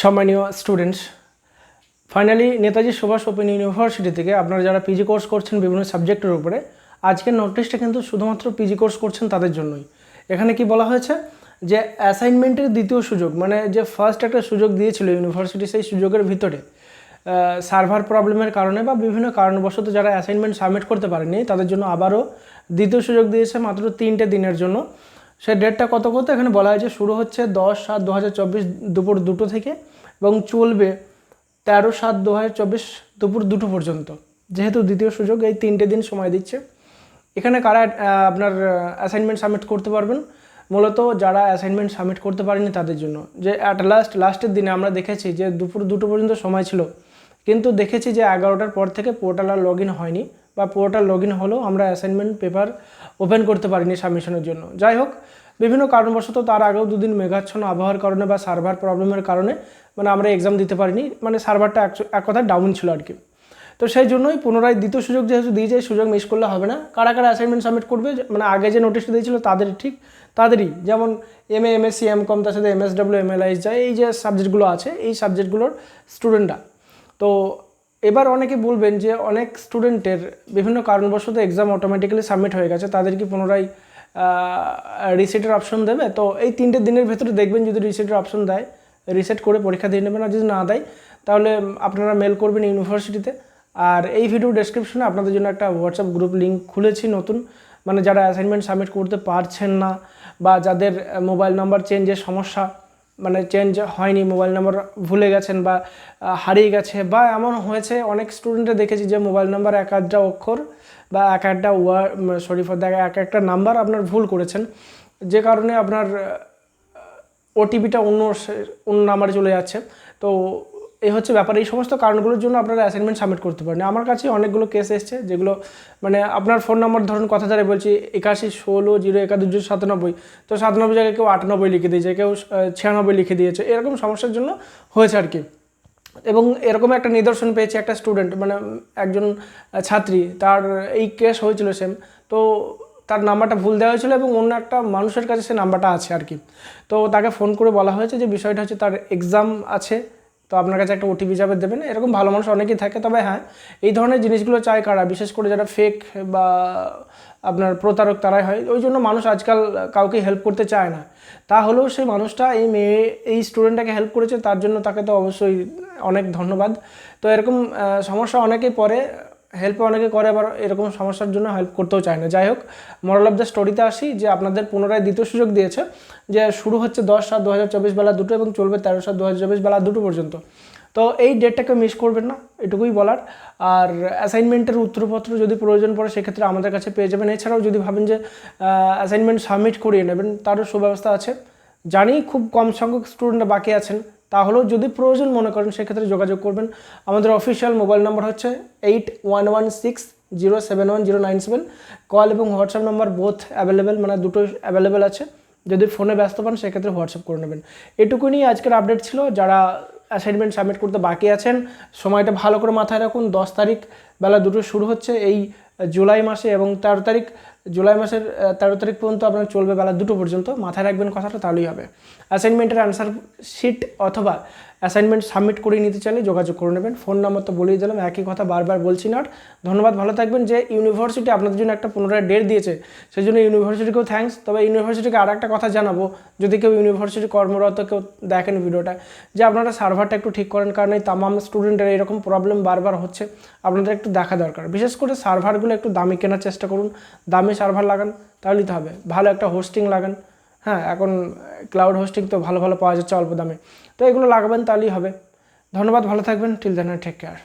সম্মানীয় students, finally Netaji Subhas open university থেকে আপনারা যারা পিজি কোর্স করছেন বিভিন্ন সাবজেক্টের উপরে, আজকের নোটিশটা কিন্তু শুধুমাত্র পিজি কোর্স করছেন তাদের জন্যই। এখানে কি বলা হয়েছে যে অ্যাসাইনমেন্টের দ্বিতীয় সুযোগ, মানে যে ফার্স্ট একটা সুযোগ দিয়েছিল ইউনিভার্সিটি, সেই সুযোগের ভিতরে সার্ভার প্রবলেমের কারণে বা বিভিন্ন কারণবশত যারা অ্যাসাইনমেন্ট সাবমিট করতে পারেনি তাদের জন্য আবারও দ্বিতীয় সুযোগ দিয়েছে মাত্র 3টে দিনের জন্য। সেই ডেটটা কত এখানে বলা হয়েছে শুরু হচ্ছে 10/7/2024 দুপুর 2টো থেকে এবং চলবে 13/7/2024 দুপুর 2টো পর্যন্ত। যেহেতু দ্বিতীয় সুযোগ, এই 3টে দিন সময় দিচ্ছে। এখানে কারা আপনার অ্যাসাইনমেন্ট সাবমিট করতে পারবেন? মূলত যারা অ্যাসাইনমেন্ট সাবমিট করতে পারেনি তাদের জন্য। যে লাস্টের দিনে আমরা দেখেছি যে দুপুর 2টো পর্যন্ত সময় ছিল, কিন্তু দেখেছি যে 11টার পর থেকে পোর্টাল আর লগ ইন হয়নি, বা পোর্টাল লগ ইন হলেও আমরা অ্যাসাইনমেন্ট পেপার ওপেন করতে পারিনি সাবমিশনের জন্য। যাই হোক, বিভিন্ন কারণবশত তার আগেও দুদিন মেঘাচ্ছন্ন আবহাওয়ার কারণে বা সার্ভার প্রবলেমের কারণে মানে আমরা এক্সাম দিতে পারিনি, মানে সার্ভারটা এক কথায় ডাউন ছিল আর কি। তো সেই জন্যই পুনরায় দ্বিতীয় সুযোগ যেহেতু দিয়েছে, সুযোগ মিস করলে হবে না। কারা কারা অ্যাসাইনমেন্ট সাবমিট করবে, মানে আগে যে নোটিশটা দিয়েছিল তাদেরই, যেমন MA MSc MCom, তার সাথে MSW MLIS যায়, এই যে সাবজেক্টগুলো আছে এই সাবজেক্টগুলোর স্টুডেন্টরা। তো এবার অনেকে বলবেন যে অনেক স্টুডেন্টের বিভিন্ন কারণবশত এক্সাম অটোমেটিক্যালি সাবমিট হয়ে গেছে, তাদের কি পুনরায় রিসেটের অপশন দেবে? তো এই 3টে দিনের ভেতরে দেখবেন যদি রিসেটের অপশন দেয়, রিসেট করে পরীক্ষা দিয়ে নেবেন, আর যদি না দেয় তাহলে আপনারা মেল করবেন ইউনিভার্সিটিতে। আর এই ভিডিও ডেসক্রিপশনে আপনাদের জন্য একটা হোয়াটসঅ্যাপ গ্রুপ লিঙ্ক খুলেছি নতুন, মানে যারা অ্যাসাইনমেন্ট সাবমিট করতে পারছেন না বা যাদের মোবাইল নাম্বার চেঞ্জের সমস্যা, মানে চেঞ্জ হয়নি, মোবাইল নাম্বার ভুলে গেছেন বা হারিয়ে গেছে, বা এমন হয়েছে অনেক স্টুডেন্টে দেখেছি যে মোবাইল নাম্বার এক একটা অক্ষর বা এক একটা নাম্বার আপনার ভুল করেছেন, যে কারণে আপনার ওটিপিটা অন্য নাম্বারে চলে যাচ্ছে। তো এই হচ্ছে ব্যাপার। এই সমস্ত কারণগুলোর জন্য আপনারা অ্যাসাইনমেন্ট সাবমিট করতে পারেন। আমার কাছে অনেকগুলো কেস এসছে যেগুলো মানে আপনার ফোন নাম্বার ধরুন কথাধারে বলছি 81 16 0 91 97, তো 97 জায়গায় কেউ 98 লিখে দিয়েছে, কেউ 96 লিখে দিয়েছে, এরকম সমস্যার জন্য হয়েছে আর কি। এবং এরকম একটা নিদর্শন পেয়েছে একটা স্টুডেন্ট, মানে একজন ছাত্রী, তার এই কেস হয়েছিল সেম। তো তার নাম্বারটা ভুল দেওয়া হয়েছিল এবং অন্য একটা মানুষের কাছে সে নাম্বারটা আছে আর কি। তো তাকে ফোন করে বলা হয়েছে যে বিষয়টা হচ্ছে তার এক্সাম আছে, তো আপনার কাছে একটা ওটিপি যাবে দেবেন। এরকম ভালো মানুষ অনেকেই থাকে, তবে হ্যাঁ, এই ধরনের জিনিসগুলো চায় কারা? বিশেষ করে যারা ফেক বা আপনার প্রতারক, তারাই হয়। ওই জন্য মানুষ আজকাল কাউকে হেল্প করতে চায় না। তাহলেও সেই মানুষটা এই স্টুডেন্টটাকে হেল্প করেছে, তার জন্য তাকে তো অবশ্যই অনেক ধন্যবাদ। তো এরকম সমস্যা অনেকেই পরে হেল্পে অনেকে করে, আবার এরকম সমস্যার জন্য হেল্প করতেও চায় না। যাই হোক, মোরাল অফ দ্য স্টোরিতে আসি যে আপনাদের পুনরায় দ্বিতীয় সুযোগ দিয়েছে, যে শুরু হচ্ছে 10/7/2024 বেলা 2টো এবং চলবে 13/7/2024 বেলা 2টো পর্যন্ত। তো এই ডেটটাকে মিস করবেন না, এটুকুই বলার। আর অ্যাসাইনমেন্টের উত্তরপত্র যদি প্রয়োজন পড়ে সেক্ষেত্রে আমাদের কাছে পেয়ে যাবেন। এছাড়াও যদি ভাবেন যে অ্যাসাইনমেন্ট সাবমিট করিয়ে নেবেন, তারও সুব্যবস্থা আছে। জানি খুব কম সংখ্যক স্টুডেন্ট বাকি আছেন, তাহলেও যদি প্রয়োজন মনে করেন সেক্ষেত্রে যোগাযোগ করবেন। আমাদের অফিসিয়াল মোবাইল নাম্বার হচ্ছে 8116071097। কল এবং হোয়াটসঅ্যাপ নাম্বার বোথ অ্যাভেলেবেল, মানে দুটোই অ্যাভেলেবেল আছে। যদি ফোনে ব্যস্ত পান সেক্ষেত্রে হোয়াটসঅ্যাপ করে নেবেন। এটুকুনি আজকের আপডেট ছিল। যারা অ্যাসাইনমেন্ট সাবমিট করতে বাকি আছেন, সময়টা ভালো করে মাথায় রাখুন। 10 তারিখ বেলা 2টো শুরু হচ্ছে এই জুলাই মাসে, এবং 13 তারিখ জুলাই মাসের 13 তারিখ পর্যন্ত আপনার চলবে বেলা 2টো পর্যন্ত। মাথায় রাখবেন কথাটা, তাহলেই হবে। অ্যাসাইনমেন্টের অ্যান্সার শিট অথবা অ্যাসাইনমেন্ট সাবমিট করে নিতে চাইলে যোগাযোগ করে নেবেন। ফোন নাম্বার তো বলেই দিলাম, একই কথা বারবার বলছি না। আর ধন্যবাদ, ভালো থাকবেন। যে ইউনিভার্সিটি আপনাদের জন্য একটা পুনরায় ডেট দিয়েছে, সেই জন্য ইউনিভার্সিটিকেও থ্যাঙ্কস। তবে ইউনিভার্সিটিকে আর একটা কথা জানাবো, যদি কেউ ইউনিভার্সিটি কর্মরত কেউ দেখেন ভিডিওটা, যে আপনারা সার্ভারটা একটু ঠিক করেন, কারণ এই তামাম স্টুডেন্টের এরকম প্রবলেম বারবার হচ্ছে, আপনাদের একটু দেখা দরকার। বিশেষ করে সার্ভারগুলো একটু দামি কেনার চেষ্টা করুন, দামি সার্ভার লাগান, তাহলেই তো হবে। ভালো একটা হোস্টিং লাগান, হ্যাঁ, এখন ক্লাউড হোস্টিং তো ভালো ভালো পাওয়া যাচ্ছে অল্প দামে, তো এগুলো লাগাবেন, তাহলেই হবে। ধন্যবাদ, ভালো থাকবেন। Till then, take care.